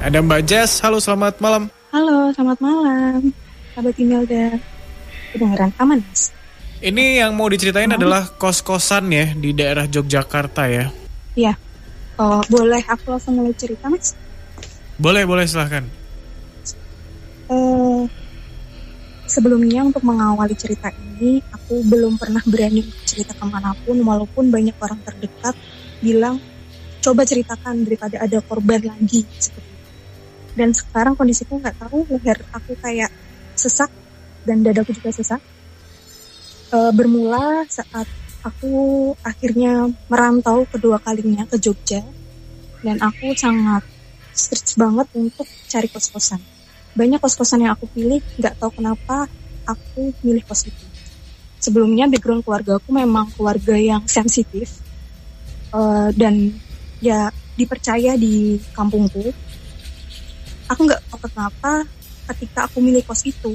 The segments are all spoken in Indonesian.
Ada Mbak Jess, halo selamat malam. Halo, selamat malam. Sahabat Imelda, kedengeran aman, Mas? Ini yang mau diceritain adalah kos-kosan ya di daerah Yogyakarta ya? Iya. Oh, boleh aku langsung mulai cerita, Mas? Boleh, silahkan. Sebelumnya untuk mengawali cerita ini, aku belum pernah berani cerita kemanapun, walaupun banyak orang terdekat bilang, coba ceritakan daripada ada korban lagi, seperti itu. Dan sekarang kondisiku nggak tahu, leher aku kayak sesak dan dadaku juga sesak. Bermula saat aku akhirnya merantau kedua kalinya ke Jogja, dan aku sangat stres banget untuk cari kos-kosan. Banyak kos-kosan yang aku pilih, nggak tahu kenapa aku milih kos itu. Sebelumnya background keluarga aku memang keluarga yang sensitif, dan ya dipercaya di kampungku. Aku nggak tahu kenapa ketika aku milih kos itu,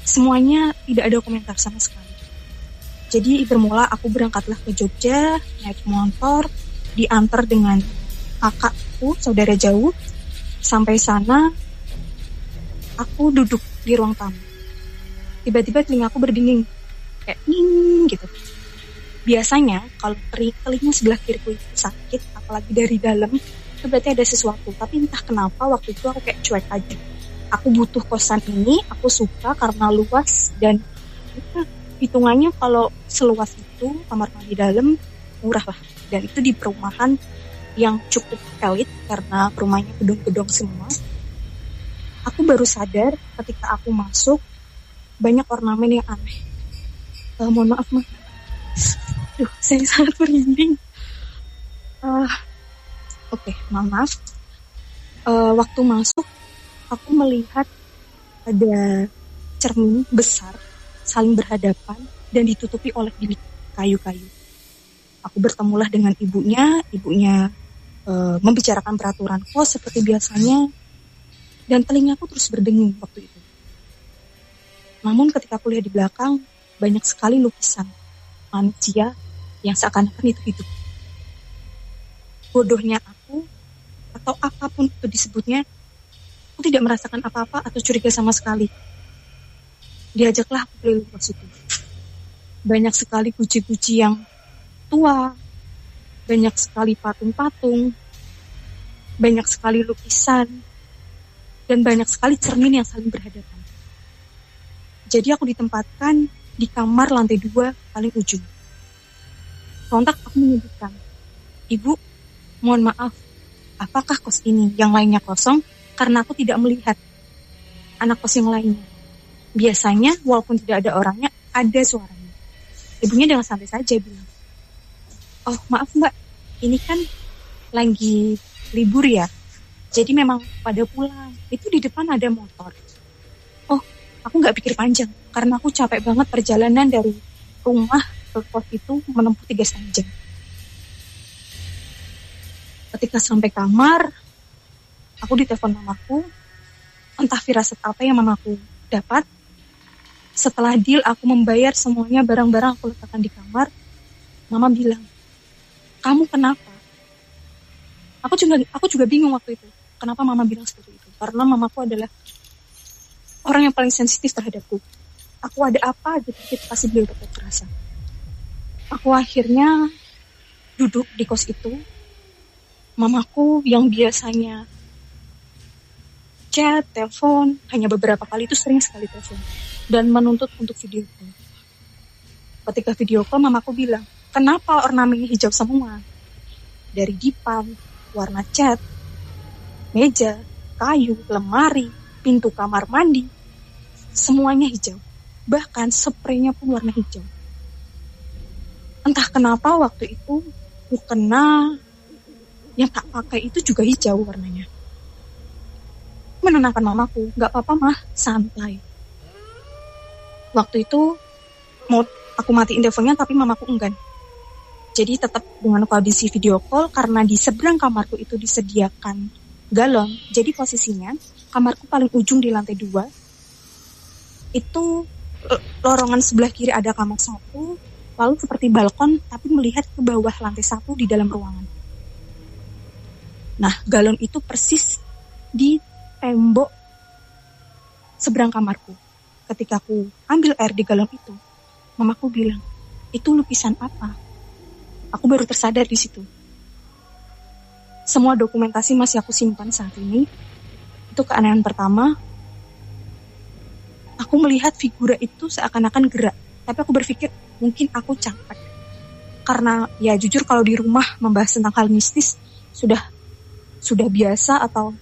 semuanya tidak ada komentar sama sekali. Jadi bermula aku berangkatlah ke Jogja, naik motor, diantar dengan kakakku, saudara jauh. Sampai sana, aku duduk di ruang tamu. Tiba-tiba telingaku berdenging, kayak ning gitu. Biasanya kalau telinga sebelah kiriku itu sakit, apalagi dari dalam, itu berarti ada sesuatu. Tapi entah kenapa waktu itu aku kayak cuek aja. Aku butuh kosan ini, aku suka karena luas dan hitungannya kalau seluas itu kamar mandi dalam murah lah. Dan itu di perumahan yang cukup elit karena rumahnya gedung-gedung semua. Aku baru sadar ketika aku masuk banyak ornamen yang aneh. Mohon maaf Mas. Saya sangat merinding. Oke, maaf. Waktu masuk, aku melihat ada cermin besar, saling berhadapan, dan ditutupi oleh bilik kayu-kayu. Aku bertemulah dengan ibunya membicarakan peraturan kos seperti biasanya, dan telingaku terus berdenging waktu itu. Namun ketika aku lihat di belakang, banyak sekali lukisan manusia yang seakan-akan itu hidup. Bodohnya aku, atau apapun itu disebutnya, aku tidak merasakan apa-apa atau curiga sama sekali. Diajaklah aku keliling kos itu. Banyak sekali guci-guci yang tua, banyak sekali patung-patung, banyak sekali lukisan, dan banyak sekali cermin yang saling berhadapan. Jadi aku ditempatkan di kamar lantai 2 paling ujung. Sontak aku menyebutkan, "Ibu, mohon maaf, apakah kos ini yang lainnya kosong? Karena aku tidak melihat anak kos yang lainnya. Biasanya walaupun tidak ada orangnya, ada suaranya." Ibunya dengan santai saja bilang, "Oh maaf mbak, ini kan lagi libur ya, jadi memang pada pulang. Itu di depan ada motor." Oh, aku gak pikir panjang, karena aku capek banget perjalanan dari rumah ke kos itu menempuh 3,5 jam. Ketika sampai kamar, aku ditelepon mamaku, entah firasat apa yang mamaku dapat. Setelah deal aku membayar semuanya, barang-barang aku letakkan di kamar, mama bilang, "Kamu kenapa?" Aku juga bingung waktu itu, kenapa mama bilang seperti itu. Karena mamaku adalah orang yang paling sensitif terhadapku. Aku ada apa aja, pasti beliau dapat terasa. Aku akhirnya duduk di kos itu. Mamaku yang biasanya chat, telepon, hanya beberapa kali itu sering sekali telepon. Dan menuntut untuk video call. Ketika video call, mamaku bilang, "Kenapa ornamennya hijau semua? Dari dipan, warna cat, meja, kayu, lemari, pintu kamar mandi, semuanya hijau. Bahkan spraynya pun warna hijau." Entah kenapa waktu itu mukena yang tak pakai itu juga hijau warnanya. Menenangkan mamaku, "Gak apa-apa mah, santai." Waktu itu mau aku matiin teleponnya tapi mamaku enggan. Jadi tetap dengan kondisi video call karena di seberang kamarku itu disediakan galon. Jadi posisinya kamarku paling ujung di lantai 2. Itu lorongan sebelah kiri ada kamar 1, lalu seperti balkon tapi melihat ke bawah lantai 1 di dalam ruangan. Nah, galon itu persis di tembok seberang kamarku. Ketika aku ambil air di galon itu, mamaku bilang, itu lukisan apa? Aku baru tersadar di situ. Semua dokumentasi masih aku simpan saat ini. Itu keanehan pertama. Aku melihat figura itu seakan-akan gerak. Tapi aku berpikir mungkin aku capek. Karena ya jujur kalau di rumah membahas tentang hal mistis sudah biasa, atau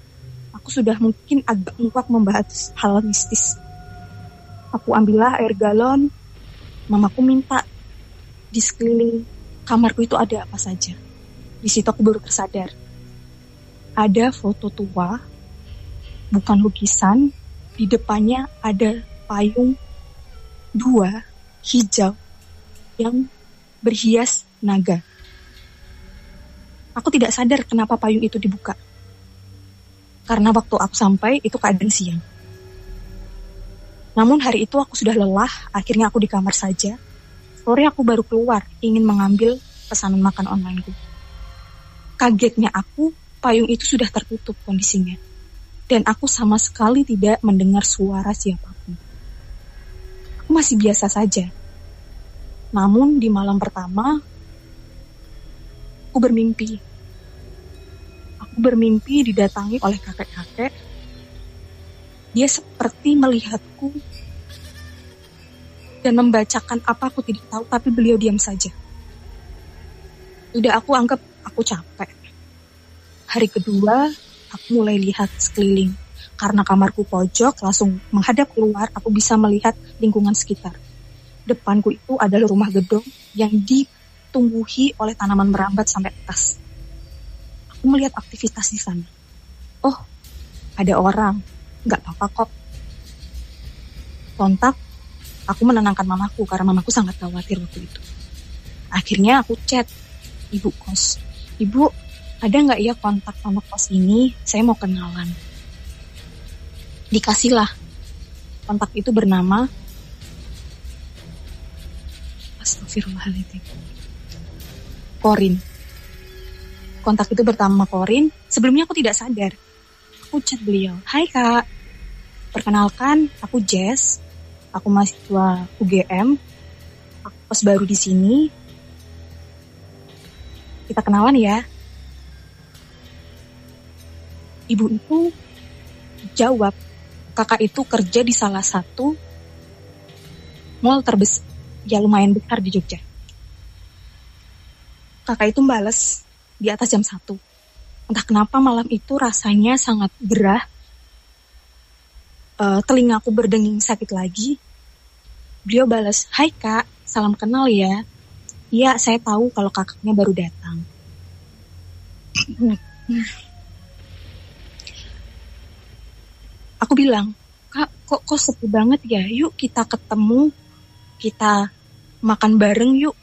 aku sudah mungkin agak muak membahas hal mistis. Aku ambillah air galon. Mamaku minta di sekeliling kamarku itu ada apa saja. Di situ aku baru tersadar. Ada foto tua, bukan lukisan. Di depannya ada payung 2 hijau yang berhias naga. Aku tidak sadar kenapa payung itu dibuka. Karena waktu aku sampai itu keadaan siang. Namun hari itu aku sudah lelah, akhirnya aku di kamar saja. Sore aku baru keluar, ingin mengambil pesanan makan onlineku. Kagetnya aku, payung itu sudah tertutup kondisinya. Dan aku sama sekali tidak mendengar suara siapapun. Aku masih biasa saja. Namun di malam pertama, aku bermimpi. Aku bermimpi didatangi oleh kakek-kakek. Dia seperti melihatku dan membacakan apa aku tidak tahu, tapi beliau diam saja. Udah aku anggap aku capek. Hari kedua, aku mulai lihat sekeliling. Karena kamarku pojok, langsung menghadap keluar, aku bisa melihat lingkungan sekitar. Depanku itu adalah rumah gedung yang ditumbuhi oleh tanaman merambat sampai atas. Aku melihat aktivitas di sana. Oh, ada orang. Nggak apa-apa kok. Kontak, aku menenangkan mamaku karena mamaku sangat khawatir waktu itu. Akhirnya aku chat ibu kos. Ibu, ada nggak ya kontak anak kos ini? Saya mau kenalan. Dikasihlah. Kontak itu bernama Astagfirullahaladzim. Korin. Kontak itu bernama Korin. Sebelumnya aku tidak sadar. Aku chat beliau, hai kak, perkenalkan aku Jess, aku mahasiswa UGM, aku kos baru di sini, kita kenalan ya. Ibu itu jawab, kakak itu kerja di salah satu mall terbesar, ya lumayan besar di Jogja. Kakak itu bales di atas jam 1. Entah kenapa malam itu rasanya sangat gerah. Telingaku berdenging sakit lagi. Beliau balas, hai kak, salam kenal ya. Iya, saya tahu kalau kakaknya baru datang. Aku bilang, kak, kok sepi banget ya? Yuk kita ketemu, kita makan bareng yuk.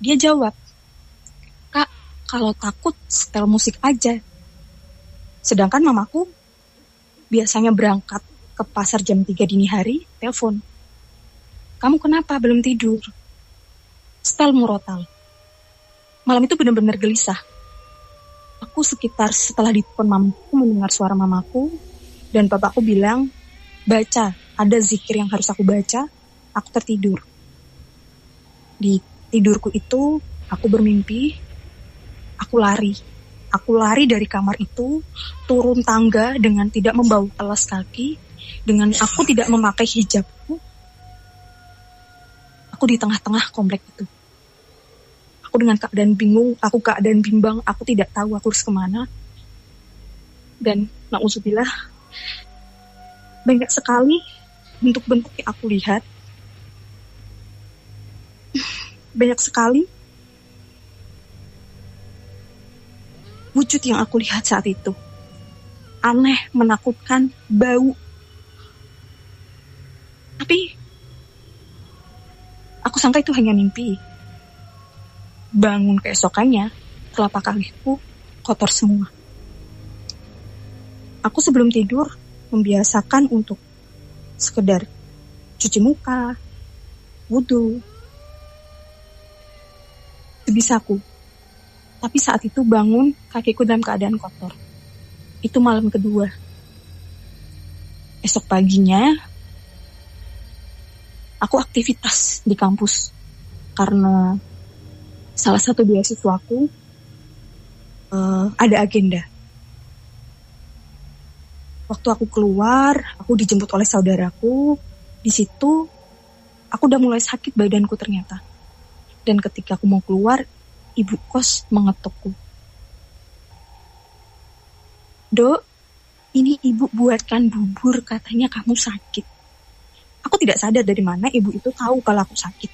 Dia jawab, kalau takut setel musik aja. Sedangkan mamaku biasanya berangkat ke pasar jam 3 dini hari, telepon. Kamu kenapa belum tidur? Setel murotal. Malam itu benar-benar gelisah. Aku setelah ditelepon mamaku mendengar suara mamaku dan bapakku bilang, baca, ada zikir yang harus aku baca. Aku tertidur. Di tidurku itu aku bermimpi. Aku lari dari kamar itu, turun tangga dengan tidak membawa alas kaki, dengan aku tidak memakai hijabku. Aku di tengah-tengah komplek itu. Aku dengan keadaan bingung, aku keadaan bimbang, aku tidak tahu aku harus kemana. Dan na'udzubillah, banyak sekali bentuk-bentuk yang aku lihat. Banyak sekali wujud yang aku lihat saat itu. Aneh, menakutkan, bau. Tapi aku sangka itu hanya mimpi. Bangun keesokannya, telapak kakiku kotor semua. Aku sebelum tidur membiasakan untuk sekedar cuci muka, wudu, sebisaku. Tapi saat itu bangun, kakiku dalam keadaan kotor. Itu malam kedua. Esok paginya, aku aktivitas di kampus. Karena salah satu beasiswaku ada agenda. Waktu aku keluar, aku dijemput oleh saudaraku. Di situ, aku udah mulai sakit badanku ternyata. Dan ketika aku mau keluar, ibu kos mengetukku. Dok, ini ibu buatkan bubur, katanya kamu sakit. Aku tidak sadar dari mana ibu itu tahu kalau aku sakit.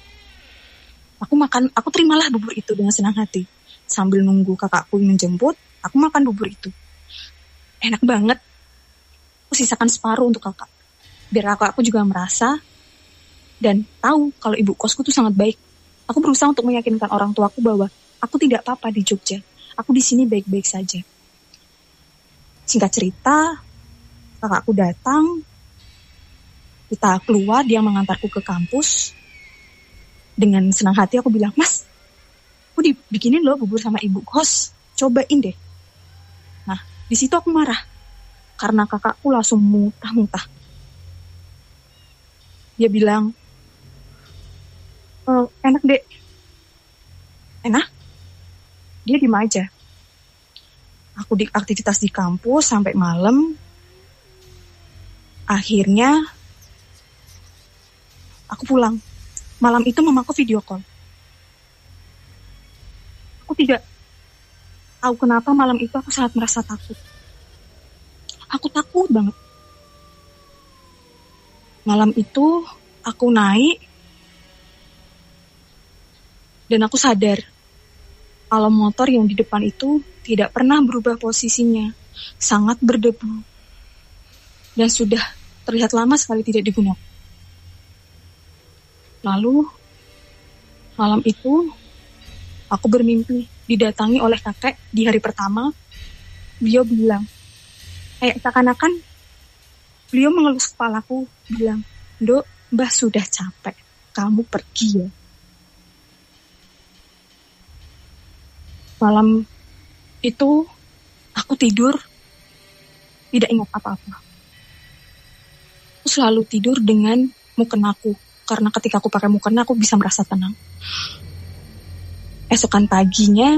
Aku terimalah bubur itu dengan senang hati. Sambil nunggu kakakku menjemput, aku makan bubur itu. Enak banget. Aku sisakan separuh untuk kakak. Biar aku juga merasa dan tahu kalau ibu kosku tuh sangat baik. Aku berusaha untuk meyakinkan orang tuaku bahwa aku tidak apa-apa di Jogja. Aku di sini baik-baik saja. Singkat cerita, kakakku datang, kita keluar, dia mengantarku ke kampus. Dengan senang hati aku bilang, Mas, aku dibikinin loh bubur sama ibu kos, cobain deh. Nah, di situ aku marah, karena kakakku langsung muntah-muntah. Dia bilang, enak dek. Enak? Dia diem aja. Aku di aktivitas di kampus sampai malam. Akhirnya aku pulang. Malam itu mamaku video call. Aku tidak tahu kenapa malam itu aku sangat merasa takut. Aku takut banget. Malam itu aku naik dan aku sadar kalau motor yang di depan itu tidak pernah berubah posisinya, sangat berdebu, dan sudah terlihat lama sekali tidak digunakan. Lalu, malam itu, aku bermimpi didatangi oleh kakek di hari pertama. Beliau bilang, kayak seakan-akan beliau mengelus kepalaku, bilang, Dok, Mbah sudah capek, kamu pergi ya. Malam itu aku tidur tidak ingat apa-apa. Aku selalu tidur dengan mukenaku karena ketika aku pakai mukena aku bisa merasa tenang. Esokan paginya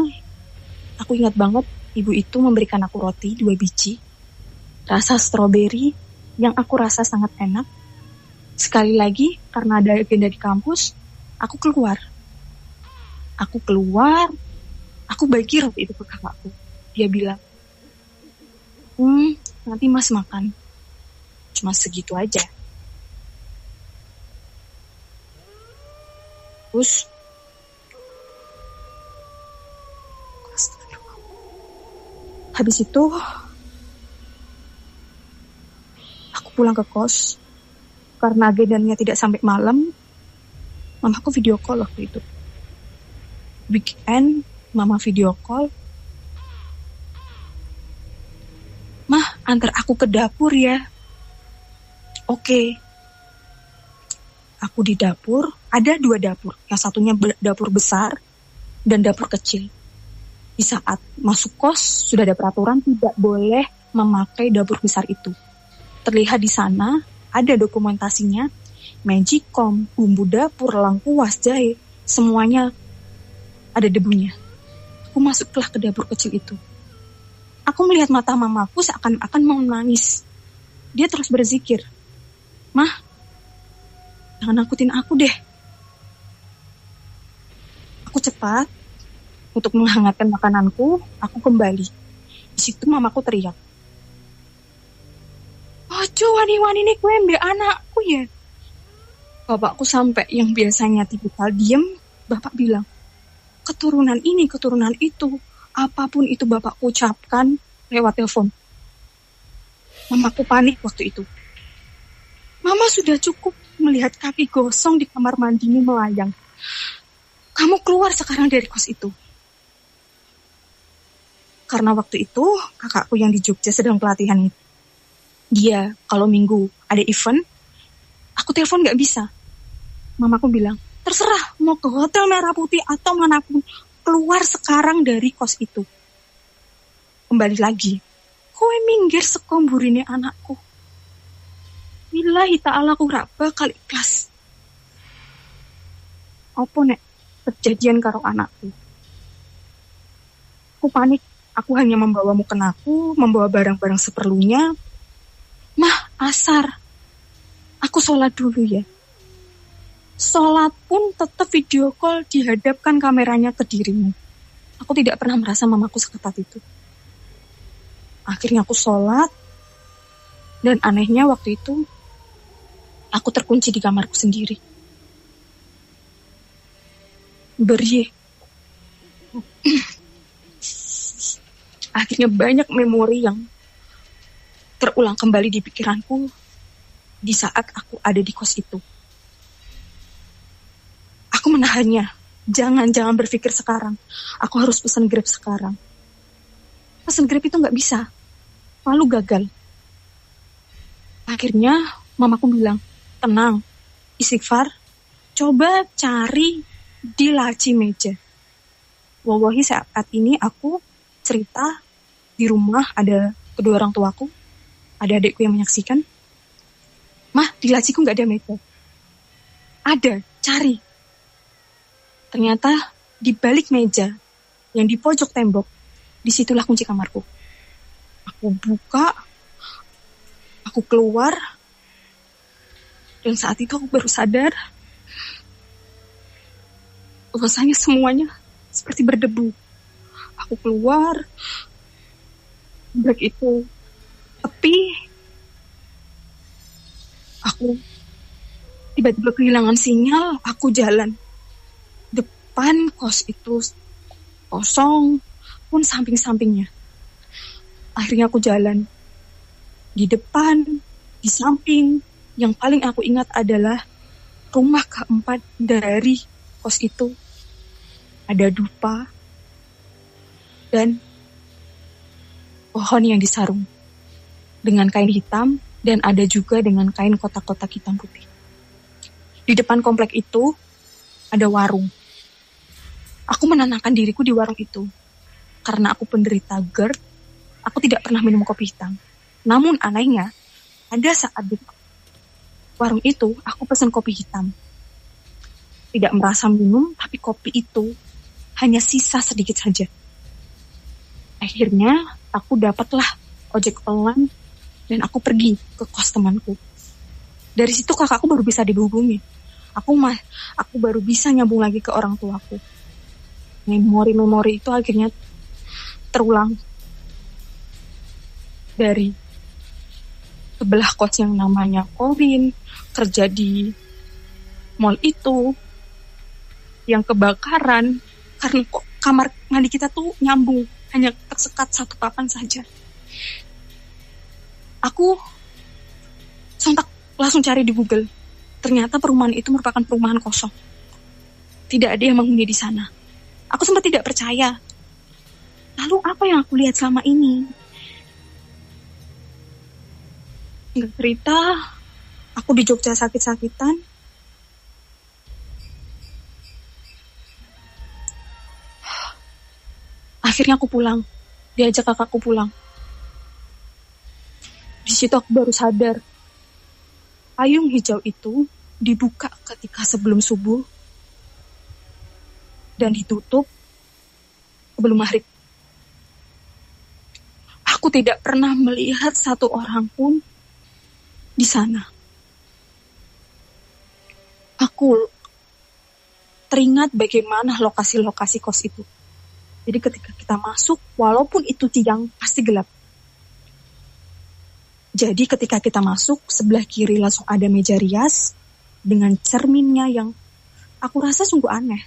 aku ingat banget ibu itu memberikan aku roti 2 biji rasa stroberi yang aku rasa sangat enak. Sekali lagi karena ada agenda di kampus, aku keluar. Aku bagi roti itu ke kakakku. Dia bilang, nanti mas makan. Cuma segitu aja. Terus, habis itu, aku pulang ke kos. Karena agendanya tidak sampai malam, mamaku video call waktu itu. Weekend, mama video call. Mah, antar aku ke dapur ya. Oke. Aku di dapur, ada 2 dapur. Yang satunya dapur besar dan dapur kecil. Di saat masuk kos, sudah ada peraturan tidak boleh memakai dapur besar itu. Terlihat di sana, ada dokumentasinya, magicom, bumbu dapur, lengkuas, jahe, semuanya ada debunya. Aku masuklah ke dapur kecil itu. Aku melihat mata mamaku seakan-akan mau menangis. Dia terus berzikir, Mah, jangan nakutin aku deh. Aku cepat untuk menghangatkan makananku, aku kembali. Di situ mamaku teriak, Ojo wani-wani nih kue mbak anakku ya. Bapakku sampai yang biasanya tipikal diem, bapak bilang, keturunan ini, keturunan itu, apapun itu bapak ucapkan lewat telepon. Mamaku panik waktu itu. Mama sudah cukup melihat kaki gosong di kamar mandimu melayang. Kamu keluar sekarang dari kos itu. Karena waktu itu kakakku yang di Jogja sedang pelatihan itu. Dia kalau minggu ada event, aku telepon gak bisa. Mamaku bilang, terserah mau ke Hotel Merah Putih atau manapun, keluar sekarang dari kos itu. Kembali lagi, Kowe minggir saka mburine anakku. Billahi ta'ala aku rak bakal ikhlas. Apa nek kejadian karo anakku? Aku panik. Aku hanya membawamu kenaku, membawa barang-barang seperlunya. Mah, asar. Aku sholat dulu ya. Sholat pun tetap video call dihadapkan kameranya ke dirimu. Aku tidak pernah merasa mamaku seketat itu. Akhirnya aku sholat. Dan anehnya waktu itu, aku terkunci di kamarku sendiri. Berie. Akhirnya banyak memori yang terulang kembali di pikiranku di saat aku ada di kos itu. Aku menahannya. Jangan berpikir sekarang. Aku harus pesan Grab sekarang. Pesan Grab itu nggak bisa. Lalu gagal. Akhirnya mamaku bilang, tenang, istighfar, coba cari di laci meja. Wallahi saat ini aku cerita di rumah ada kedua orang tuaku, ada adikku yang menyaksikan. Mah, di laciku nggak ada meja. Ada, cari. Ternyata di balik meja yang di pojok tembok, disitulah kunci kamarku. Aku buka, aku keluar, dan saat itu aku baru sadar bahwasanya semuanya seperti berdebu. Aku keluar, break itu tepi, aku tiba-tiba kehilangan sinyal, aku jalan. Depan kos itu kosong, pun samping-sampingnya. Akhirnya aku jalan. Di depan, di samping, yang paling aku ingat adalah rumah keempat dari kos itu. Ada dupa dan pohon yang disarung dengan kain hitam dan ada juga dengan kain kotak-kotak hitam putih. Di depan komplek itu ada warung. Aku menenangkan diriku di warung itu. Karena aku penderita GERD, aku tidak pernah minum kopi hitam. Namun anehnya, ada saat di warung itu, aku pesan kopi hitam. Tidak merasa minum, tapi kopi itu hanya sisa sedikit saja. Akhirnya, aku dapatlah ojek online dan aku pergi ke kos temanku. Dari situ kakakku baru bisa dihubungi. Aku baru bisa nyambung lagi ke orang tuaku. Memori-memori itu akhirnya terulang dari sebelah kos yang namanya Colin, kerja di mall itu, yang kebakaran, karena kok kamar mandi kita tuh nyambung, hanya tersekat satu papan saja. Aku sontak langsung cari di Google. Ternyata perumahan itu merupakan perumahan kosong. Tidak ada yang menghuni di sana. Aku sempat tidak percaya. Lalu apa yang aku lihat selama ini? Nggak cerita, aku di Jogja sakit-sakitan. Akhirnya aku pulang. Diajak kakakku pulang. Di situ aku baru sadar. Payung hijau itu dibuka ketika sebelum subuh dan ditutup sebelum maghrib. Aku tidak pernah melihat satu orang pun di sana. Aku teringat bagaimana lokasi-lokasi kos itu. Jadi ketika kita masuk, walaupun itu siang, pasti gelap. Jadi ketika kita masuk, sebelah kiri langsung ada meja rias dengan cerminnya yang aku rasa sungguh aneh.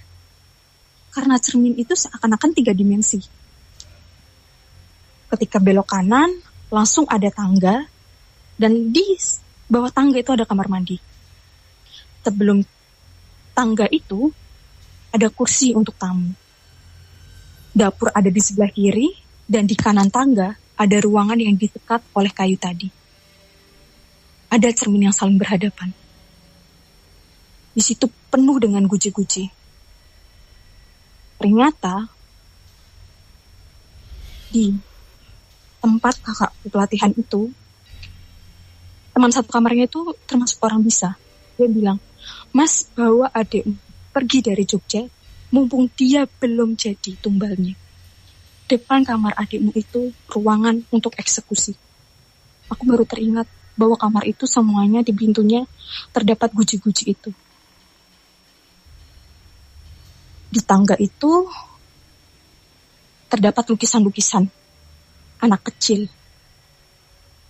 Karena cermin itu seakan-akan 3 dimensi. Ketika belok kanan, langsung ada tangga, dan di bawah tangga itu ada kamar mandi. Sebelum tangga itu, ada kursi untuk tamu. Dapur ada di sebelah kiri, dan di kanan tangga ada ruangan yang disekat oleh kayu tadi. Ada cermin yang saling berhadapan. Di situ penuh dengan guci-guci. Ternyata di tempat kakak pelatihan itu, teman satu kamarnya itu termasuk orang bisa. Dia bilang, "Mas, bawa adikmu pergi dari Jogja, mumpung dia belum jadi tumbalnya. Depan kamar adikmu itu ruangan untuk eksekusi." Aku baru teringat bahwa kamar itu semuanya di pintunya terdapat guji-guji itu. Di tangga itu terdapat lukisan-lukisan anak kecil.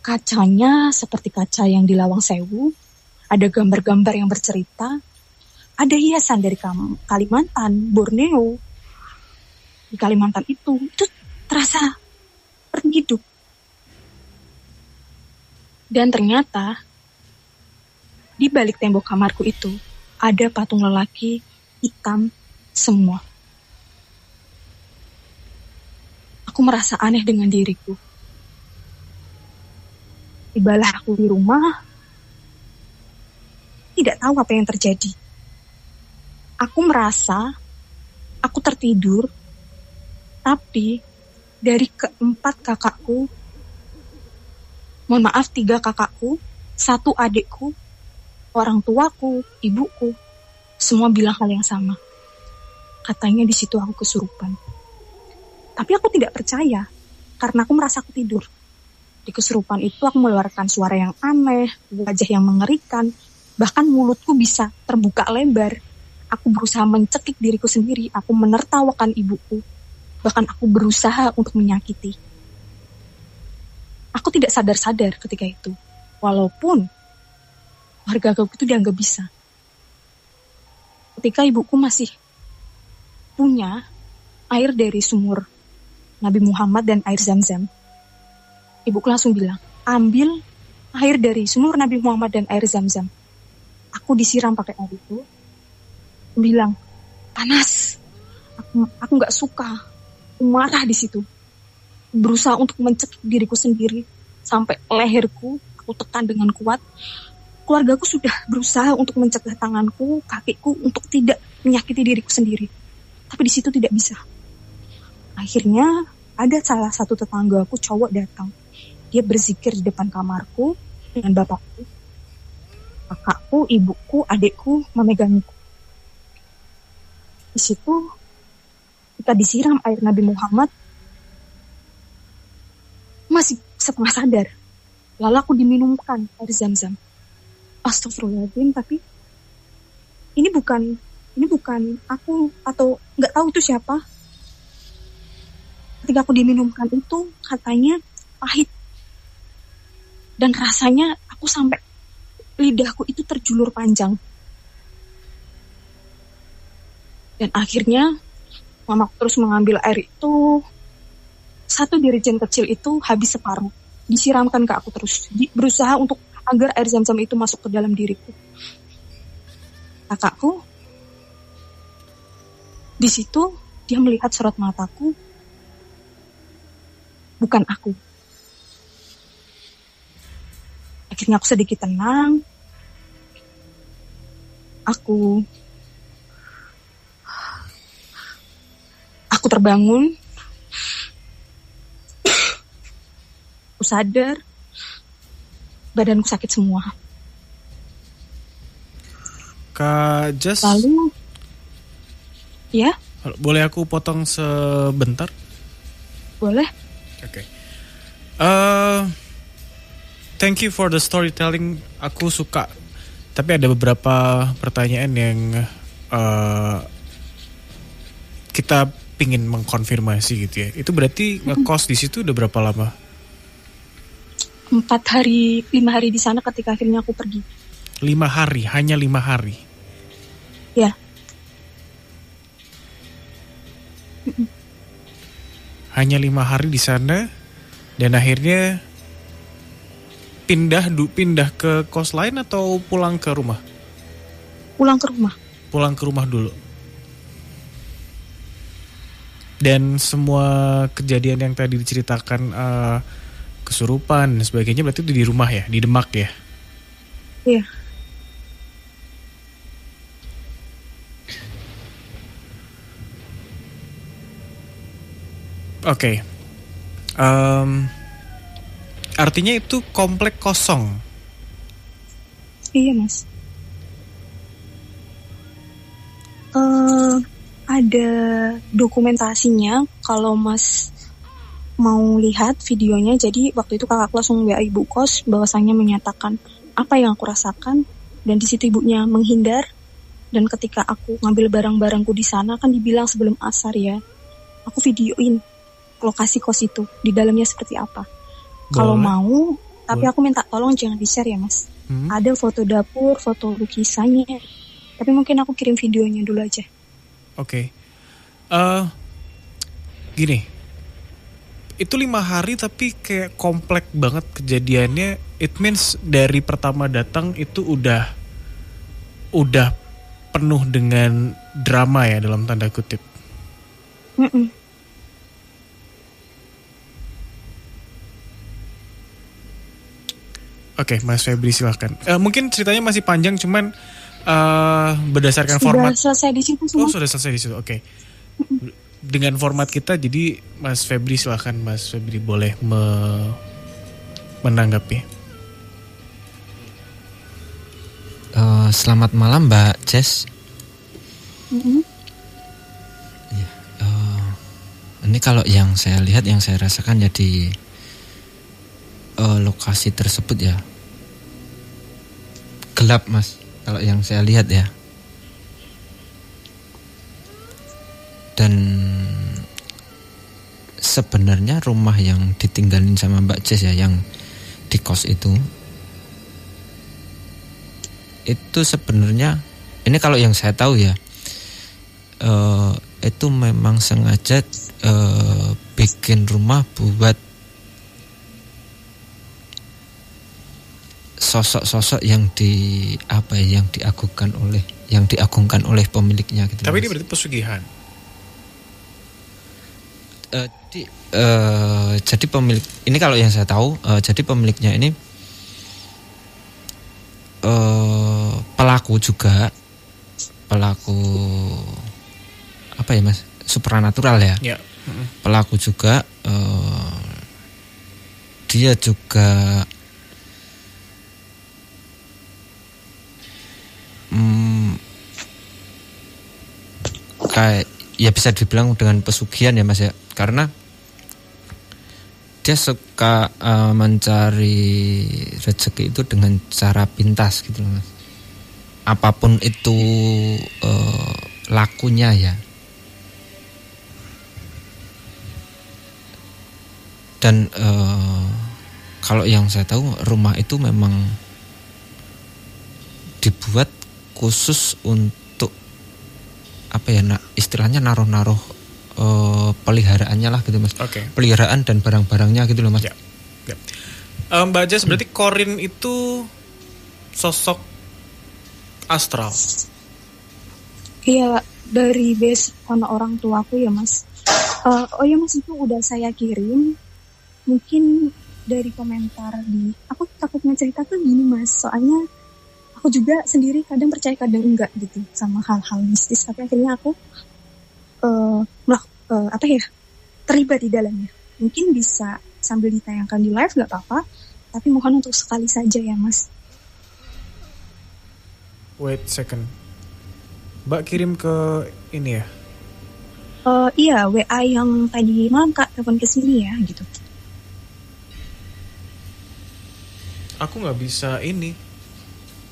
Kacanya seperti kaca yang di Lawang Sewu, ada gambar-gambar yang bercerita, ada hiasan dari Kalimantan, Borneo. Di Kalimantan itu terasa hidup. Dan ternyata di balik tembok kamarku itu ada patung lelaki hitam semua. Aku merasa aneh dengan diriku. Tibalah aku di rumah, tidak tahu apa yang terjadi. Aku merasa aku tertidur, tapi dari keempat kakakku, mohon maaf 3 kakakku, 1 adikku, orang tuaku, ibuku, semua bilang hal yang sama. Katanya di situ aku kesurupan. Tapi aku tidak percaya, karena aku merasa aku tidur. Di kesurupan itu aku mengeluarkan suara yang aneh, wajah yang mengerikan, bahkan mulutku bisa terbuka lebar. Aku berusaha mencekik diriku sendiri, aku menertawakan ibuku, bahkan aku berusaha untuk menyakiti. Aku tidak sadar-sadar ketika itu, walaupun warga aku itu dianggap bisa. Ketika ibuku masih punya air dari sumur Nabi Muhammad dan air Zam-Zam, ibuku langsung bilang, "Ambil air dari sumur Nabi Muhammad dan air Zam-Zam." Aku disiram pakai air itu. Bilang, "Panas." Aku nggak suka. Aku marah di situ. Berusaha untuk mencekik diriku sendiri sampai leherku aku tekan dengan kuat. Keluargaku sudah berusaha untuk mencegah tanganku, kakiku untuk tidak menyakiti diriku sendiri. Tapi di situ tidak bisa. Akhirnya ada salah satu tetanggaku cowok datang. Dia berzikir di depan kamarku dengan bapakku, kakakku, ibuku, adikku memegangiku. Di situ kita disiram air Nabi Muhammad, masih setengah sadar. Lalu aku diminumkan air Zam-Zam. Astagfirullahaladzim, tapi ini bukan aku atau nggak tahu itu siapa. Ketika aku diminumkan itu, katanya pahit. Dan rasanya aku sampai lidahku itu terjulur panjang. Dan akhirnya mamaku terus mengambil air itu. 1 dirijen kecil itu habis separuh. Disiramkan ke aku terus. Berusaha untuk agar air Zam-Zam itu masuk ke dalam diriku. Kakakku di situ dia melihat sorot mataku, bukan aku. Akhirnya aku sedikit tenang. Aku terbangun. Aku sadar. Badanku sakit semua. Kak Jas, lalu ya, boleh aku potong sebentar? boleh. Oke. Thank you for the storytelling. Aku suka. Tapi ada beberapa pertanyaan yang kita pingin mengkonfirmasi gitu ya. Itu berarti ngekos di situ udah berapa lama? 5 hari di sana ketika akhirnya aku pergi. 5 hari, hanya 5 hari. Ya. Hanya 5 hari di sana dan akhirnya pindah ke kos lain atau pulang ke rumah? Pulang ke rumah. Pulang ke rumah dulu. Dan semua kejadian yang tadi diceritakan kesurupan dan sebagainya berarti itu di rumah ya, di Demak ya? Iya. Oke. Artinya itu komplek kosong. Iya mas. Ada dokumentasinya kalau mas mau lihat videonya. Jadi waktu itu kakak langsung WA ibu kos bahwasanya menyatakan apa yang aku rasakan, dan di situ ibunya menghindar. Dan ketika aku ngambil barang-barangku di sana kan dibilang sebelum asar ya, aku videoin lokasi kos itu di dalamnya seperti apa. Kalau mau, tapi aku minta tolong jangan di-share ya mas. Ada foto dapur, foto lukisannya, tapi mungkin aku kirim videonya dulu aja. Oke. Gini, itu 5 hari tapi kayak komplek banget kejadiannya. It means dari pertama datang itu udah penuh dengan drama ya, dalam tanda kutip. Oke, Mas Febri silahkan. Mungkin ceritanya masih panjang, cuman berdasarkan format. Sudah selesai di situ semua. Oh, sudah selesai di situ. Oke. Dengan format kita, jadi Mas Febri silahkan. Mas Febri boleh menanggapi. Selamat malam Mbak Jess. Ya, ini kalau yang saya lihat, yang saya rasakan ya di lokasi tersebut ya, gelap mas. Kalau yang saya lihat ya, dan sebenarnya rumah yang ditinggalin sama Mbak Jess ya, yang di kos itu sebenarnya, ini kalau yang saya tahu ya, itu memang sengaja bikin rumah buat sosok-sosok yang diagungkan oleh pemiliknya gitu. Tapi ini berarti pesugihan. Jadi pemilik ini, kalau yang saya tahu, jadi pemiliknya ini pelaku apa ya mas, supranatural ya. Pelaku juga, dia juga kayak ya bisa dibilang dengan pesugihan ya mas ya, karena dia suka mencari rezeki itu dengan cara pintas gitu loh mas. Apapun itu lakunya ya. Dan kalau yang saya tahu, rumah itu memang dibuat khusus untuk apa ya, istilahnya naruh-naruh peliharaannya lah gitu mas. Peliharaan dan barang-barangnya gitu loh mas. Mbak Jess, berarti Korin itu sosok astral? Iya, dari base orang tuaku ya mas. Oh ya mas, itu udah saya kirim. Mungkin dari komentar aku takutnya cerita tuh gini mas, soalnya aku juga sendiri kadang percaya kadang enggak gitu sama hal-hal mistis, tapi akhirnya aku terlibat di dalamnya. Mungkin bisa sambil ditayangkan di live nggak apa-apa, tapi mohon untuk sekali saja ya mas. Wait second, Mbak kirim ke ini ya? Iya, WA yang tadi malam kak telepon ke sini ya gitu. Aku nggak bisa ini.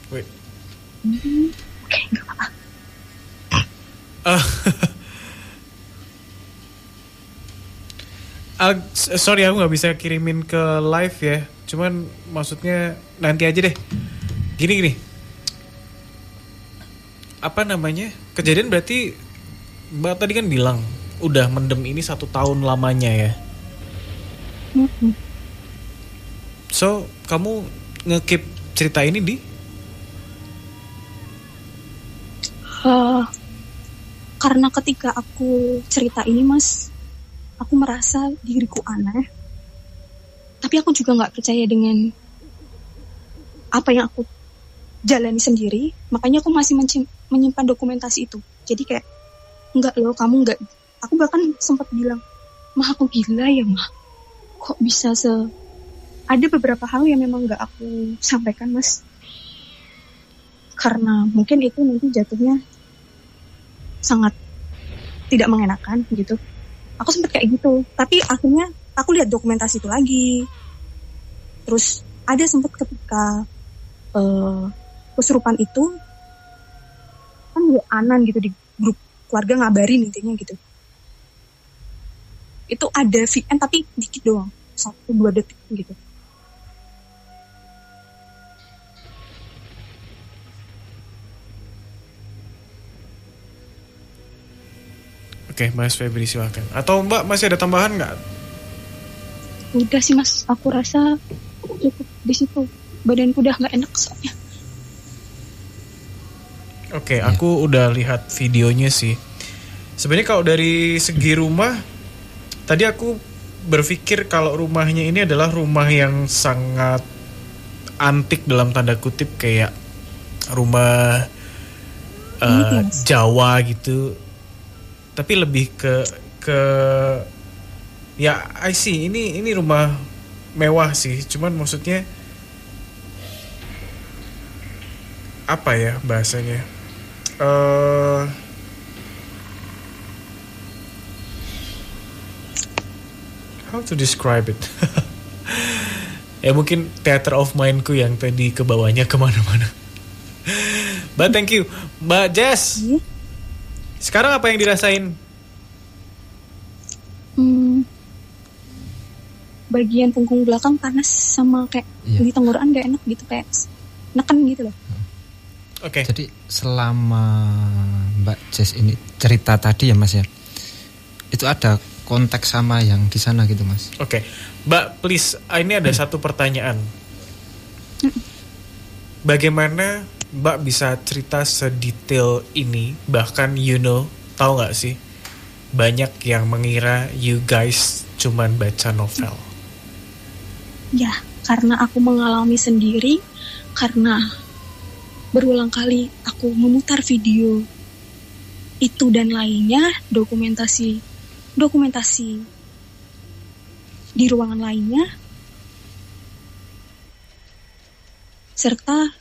Wait. Oke, nggak apa-apa. Sorry, aku nggak bisa kirimin ke live ya. Cuman maksudnya nanti aja deh. Gini. Apa namanya? Kejadian berarti Mbak tadi kan bilang udah mendem ini 1 tahun lamanya ya. So, kamu nge-keep cerita ini di? Karena ketika aku cerita ini mas, aku merasa diriku aneh. Tapi aku juga gak percaya dengan apa yang aku jalani sendiri. Makanya aku masih menyimpan dokumentasi itu. Jadi kayak, enggak loh, kamu enggak. Aku bahkan sempat bilang, mah aku gila ya mah. Kok bisa ada beberapa hal yang memang nggak aku sampaikan, Mas, karena mungkin itu nanti jatuhnya sangat tidak mengenakan gitu. Aku sempat kayak gitu, tapi akhirnya aku lihat dokumentasi itu lagi. Terus ada sempat ketika kesurupan itu kan anan gitu di grup keluarga ngabarin intinya gitu. Itu ada VN tapi dikit doang, 1-2 detik gitu. Oke, Mas Febri silakan. Atau Mbak masih ada tambahan nggak? Udah sih Mas, aku rasa cukup di situ. Badanku udah nggak enak soalnya. Oke, aku udah lihat videonya sih. Sebenarnya kalau dari segi rumah, tadi aku berpikir kalau rumahnya ini adalah rumah yang sangat antik dalam tanda kutip, kayak rumah Jawa gitu. Tapi lebih ke ya I see, ini rumah mewah sih. Cuman maksudnya apa ya bahasanya? How to describe it? Ya mungkin theater of mind-ku yang tadi kebawahnya kemana-mana. But thank you, Mbak Jess. Sekarang apa yang dirasain? Bagian punggung belakang panas sama kayak di tenggorokan gak enak gitu, kayak neken gitu loh. Oke. Jadi selama Mbak Jess ini cerita tadi ya Mas ya, itu ada konteks sama yang di sana gitu Mas. Oke. Mbak please, ini ada satu pertanyaan. Bagaimana Mbak bisa cerita sedetail ini? Bahkan tahu gak sih, banyak yang mengira you guys cuman baca novel. Ya, karena aku mengalami sendiri, karena berulang kali aku memutar video itu dan lainnya, dokumentasi di ruangan lainnya, serta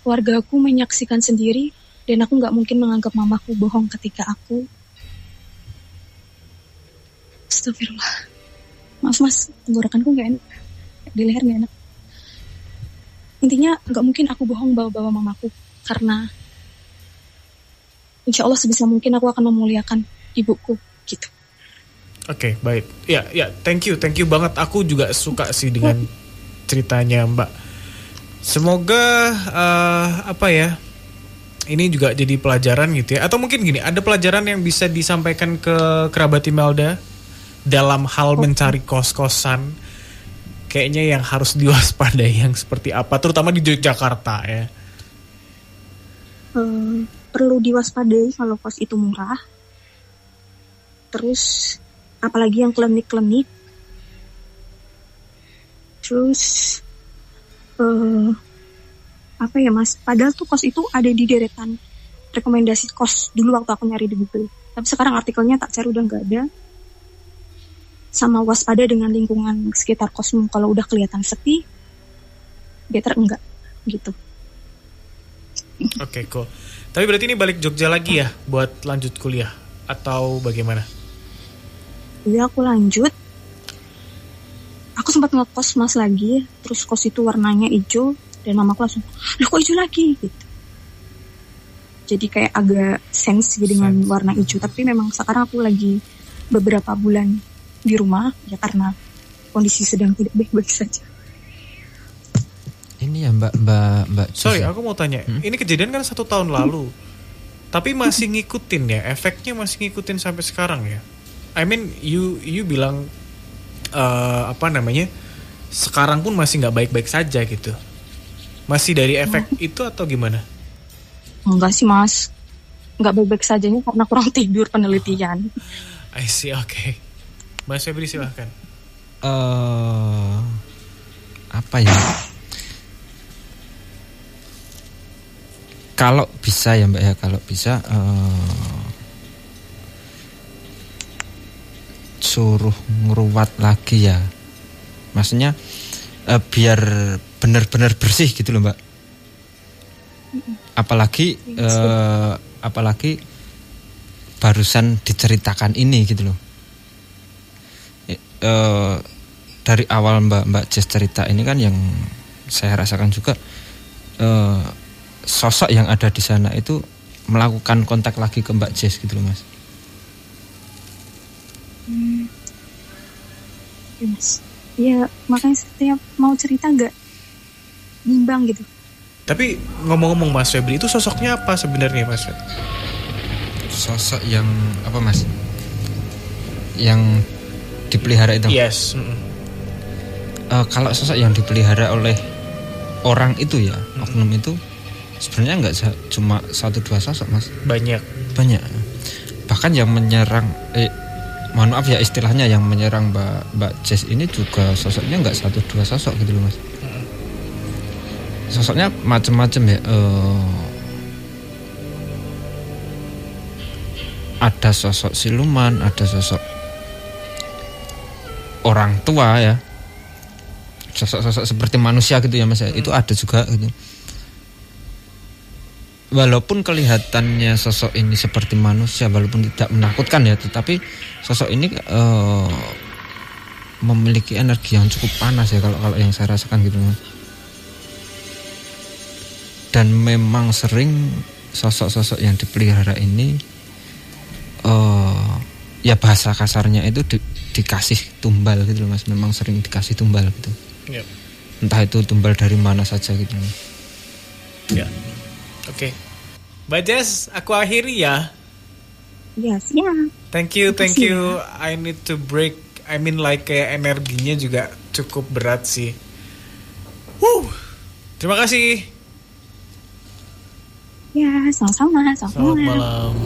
keluargaku menyaksikan sendiri, dan aku nggak mungkin menganggap mamaku bohong ketika aku astagfirullah, maaf Mas, tenggorokanku nggak enak, di leher nggak enak. Intinya nggak mungkin aku bohong bawa mamaku, karena insya Allah sebisa mungkin aku akan memuliakan ibuku gitu. Oke, baik. Ya, thank you banget. Aku juga suka sih dengan ceritanya Mbak. Semoga ini juga jadi pelajaran gitu ya. Atau mungkin gini, ada pelajaran yang bisa disampaikan ke kerabat Imelda dalam hal mencari kos-kosan. Kayaknya yang harus diwaspadai yang seperti apa, terutama di Yogyakarta ya. Perlu diwaspadai kalau kos itu murah. Terus apalagi yang klinik-klinik. Terus apa ya Mas, padahal tuh kos itu ada di deretan rekomendasi kos dulu waktu aku nyari di Google. Tapi sekarang artikelnya tak cari udah nggak ada. Sama waspada dengan lingkungan sekitar kosmu, kalau udah kelihatan sepi, better enggak gitu. Oke, cool. Tapi berarti ini balik Jogja lagi ya buat lanjut kuliah atau bagaimana? Iya, aku lanjut. Aku sempat ngekos Mas lagi, terus kos itu warnanya hijau, dan mamaku langsung, "Loh kok hijau lagi?" gitu. Jadi kayak agak sensi dengan warna hijau, tapi memang sekarang aku lagi beberapa bulan di rumah ya karena kondisi sedang tidak baik-baik saja. Ini ya Mbak Sorry, aku mau tanya. Ini kejadian kan 1 tahun lalu. Tapi masih ngikutin ya, efeknya masih ngikutin sampai sekarang ya. I mean, you bilang sekarang pun masih nggak baik-baik saja gitu. Masih dari efek itu atau gimana? Enggak sih Mas, nggak baik-baik sajanya karena kurang tidur penelitian. I see, oke. Mas Febri silahkan. Apa ya? Kalau bisa ya Mbak ya, kalau bisa suruh ngeruwat lagi ya. Maksudnya biar benar-benar bersih gitu loh Mbak. Apalagi barusan diceritakan ini gitu loh. Dari awal Mbak Jess cerita ini kan yang saya rasakan juga sosok yang ada di sana itu melakukan kontak lagi ke Mbak Jess gitu loh Mas. Ya, Mas. Ya makanya setiap mau cerita nggak bimbang gitu. Tapi ngomong-ngomong Mas Febri itu sosoknya apa sebenarnya Mas? Sosok yang apa Mas? Yang dipelihara itu? Yes. Kalau sosok yang dipelihara oleh orang itu ya, oknum itu sebenarnya nggak cuma 1-2 sosok Mas. Banyak. Bahkan yang menyerang, mohon maaf ya istilahnya, yang menyerang Mbak Jess ini juga sosoknya nggak 1-2 sosok gitu loh Mas. Sosoknya macam-macam ya. Ada sosok siluman, ada sosok orang tua ya, sosok-sosok seperti manusia gitu ya Mas ya. Itu ada juga gitu. Walaupun kelihatannya sosok ini seperti manusia, walaupun tidak menakutkan ya, tetapi sosok ini memiliki energi yang cukup panas ya, kalau yang saya rasakan gitu Mas. Dan memang sering sosok-sosok yang dipelihara ini ya bahasa kasarnya itu dikasih tumbal gitu loh Mas. Memang sering dikasih tumbal gitu. Yep. Entah itu tumbal dari mana saja gitu loh. Ya. Oke. Mbak Jess, aku akhiri ya. Yes, ya. Thank you. I need to break. I mean like kayak energinya juga cukup berat sih. Terima kasih. Ya, sama-sama. Selamat malam.